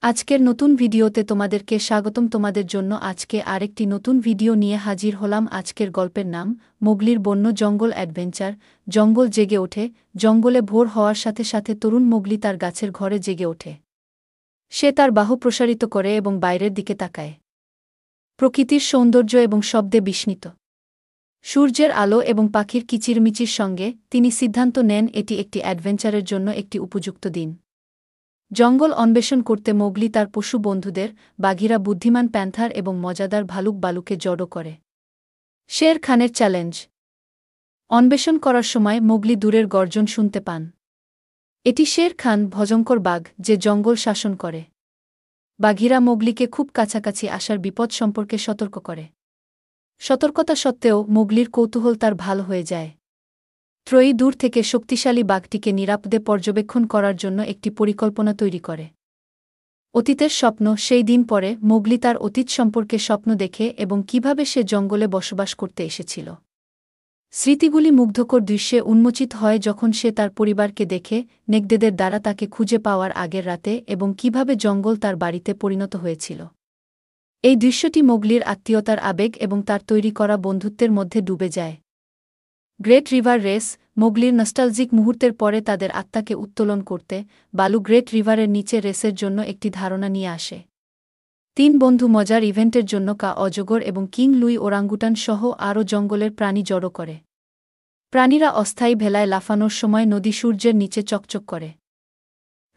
আজকের নতুন ভিডিওতে তোমাদেরকে স্বাগতম। তোমাদের জন্য আজকে আরেকটি নতুন ভিডিও নিয়ে হাজির হলাম। আজকের গল্পের নাম মোগলির বন্য জঙ্গল অ্যাডভেঞ্চার। জঙ্গল জেগে ওঠে। জঙ্গলে ভোর হওয়ার সাথে সাথে তরুণ মোগলি তার গাছের ঘরে জেগে ওঠে। সে তার বাহু প্রসারিত করে এবং বাইরের দিকে তাকায়। প্রকৃতির সৌন্দর্য এবং শব্দে বিস্মিত। সূর্যের আলো এবং পাখির কিচিরমিচির সঙ্গে তিনি সিদ্ধান্ত নেন এটি একটি অ্যাডভেঞ্চারের জন্য একটি উপযুক্ত দিন। জঙ্গল অন্বেষণ করতে মোগলি তার পশু বন্ধুদের, বাঘিরা, বুদ্ধিমান প্যান্থার এবং মজাদার ভালুক বালুকে জড়ো করে। শের খানের চ্যালেঞ্জ। অন্বেষণ করার সময় মোগলি দূরের গর্জন শুনতে পান। এটি শের খান, ভয়ঙ্কর বাঘ যে জঙ্গল শাসন করে। বাঘিরা মোগলিকে খুব কাছাকাছি আসার বিপদ সম্পর্কে সতর্ক করে। সতর্কতা সত্ত্বেও মোগলির কৌতূহল তার ভালো হয়ে যায়। ত্রয়ী দূর থেকে শক্তিশালী বাঘটিকে নিরাপদে পর্যবেক্ষণ করার জন্য একটি পরিকল্পনা তৈরি করে। অতীতের স্বপ্ন। সেই দিন পরে মোগলি তার অতীত সম্পর্কে স্বপ্ন দেখে এবং কিভাবে সে জঙ্গলে বসবাস করতে এসেছিল। স্মৃতিগুলি মুগ্ধকর দৃশ্যে উন্মোচিত হয় যখন সে তার পরিবারকে দেখে, নেকড়েদের দ্বারা তাকে খুঁজে পাওয়ার আগের রাতে, এবং কিভাবে জঙ্গল তার বাড়িতে পরিণত হয়েছিল। এই দৃশ্যটি মোগলির আত্মীয়তার আবেগ এবং তার তৈরি করা বন্ধুত্বের মধ্যে ডুবে যায়। Great river race. মোগলির নস্টালজিক মুহূর্তের পরে তাদের আত্মাকে উত্তোলন করতে বালু গ্রেট রিভারের নিচে রেসের জন্য একটি ধারণা নিয়ে আসে। 3 বন্ধু মজার ইভেন্টের জন্য অজগর এবং কিং লুই ওরাঙ্গুটান সহ আরও জঙ্গলের প্রাণী জড়ো করে। প্রাণীরা অস্থায়ী ভেলায় লাফানোর সময় নদী সূর্যের নিচে চকচক করে।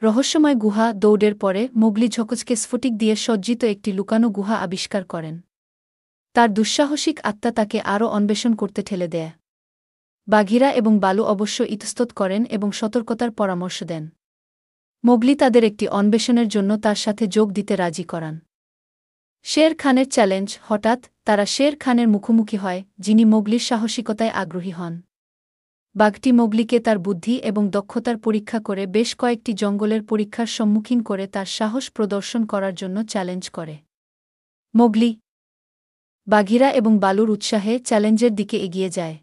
রহস্যময় গুহা। দৌড়ের পরে মোগলি ঝকঝকে স্ফটিক দিয়ে সজ্জিত একটি লুকানো গুহা আবিষ্কার করেন। তার দুঃসাহসিক আত্মা তাকে আরও অন্বেষণ করতে ঠেলে দেয়। বাঘিরা এবং বালু অবশ্য ইতস্তত করেন এবং সতর্কতার পরামর্শ দেন। মোগলি তাদের একটি অন্বেষণের জন্য তার সাথে যোগ দিতে রাজি করান। শের খানের চ্যালেঞ্জ। হঠাৎ তারা শের খানের মুখোমুখি হয়, যিনি মোগলির সাহসিকতায় আগ্রহী হন। বাঘটি মোগলিকে তার বুদ্ধি এবং দক্ষতার পরীক্ষা করে বেশ কয়েকটি জঙ্গলের পরীক্ষার সম্মুখীন করে তার সাহস প্রদর্শন করার জন্য চ্যালেঞ্জ করে। মোগলি, বাঘিরা এবং বালুর উৎসাহে চ্যালেঞ্জের দিকে এগিয়ে যায়।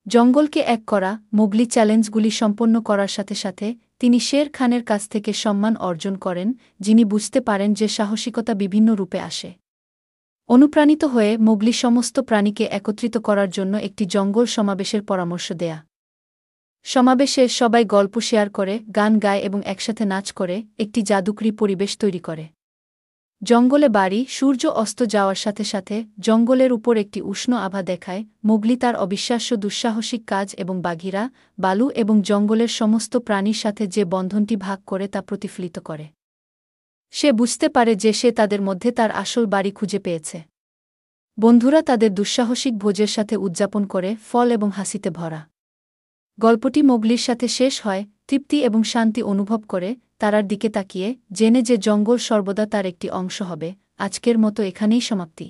জঙ্গলকে এক করা। মোগলি চ্যালেঞ্জগুলি সম্পন্ন করার সাথে সাথে তিনি শের খানের কাছ থেকে সম্মান অর্জন করেন, যিনি বুঝতে পারেন যে সাহসিকতা বিভিন্ন রূপে আসে। অনুপ্রাণিত হয়ে মোগলি সমস্ত প্রাণীকে একত্রিত করার জন্য একটি জঙ্গল সমাবেশের পরামর্শ দেয়া। সমাবেশে সবাই গল্প শেয়ার করে, গান গায় এবং একসাথে নাচ করে একটি জাদুকরী পরিবেশ তৈরি করে। জঙ্গলে বাড়ি। সূর্য অস্ত যাওয়ার সাথে সাথে জঙ্গলের উপর একটি উষ্ণ আভা দেখায়। মোগলি তার অবিশ্বাস্য দুঃসাহসিক কাজ এবং বাঘিরা, বালু এবং জঙ্গলের সমস্ত প্রাণীর সাথে যে বন্ধনটি ভাগ করে তা প্রতিফলিত করে। সে বুঝতে পারে যে সে তাদের মধ্যে তার আসল বাড়ি খুঁজে পেয়েছে। বন্ধুরা তাদের দুঃসাহসিক ভোজের সাথে উদযাপন করে, ফল এবং হাসিতে ভরা। গল্পটি মোগলির সাথে শেষ হয় তৃপ্তি এবং শান্তি অনুভব করে, তারার দিকে তাকিয়ে, জেনে যে জঙ্গল সর্বদা তার একটি অংশ হবে। আজকের মতো এখানেই সমাপ্তি।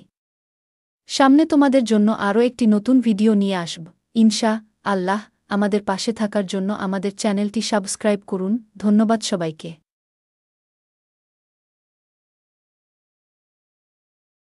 সামনে তোমাদের জন্য আরও একটি নতুন ভিডিও নিয়ে আসব ইনশা আল্লাহ। আমাদের পাশে থাকার জন্য আমাদের চ্যানেলটি সাবস্ক্রাইব করুন। ধন্যবাদ সবাইকে।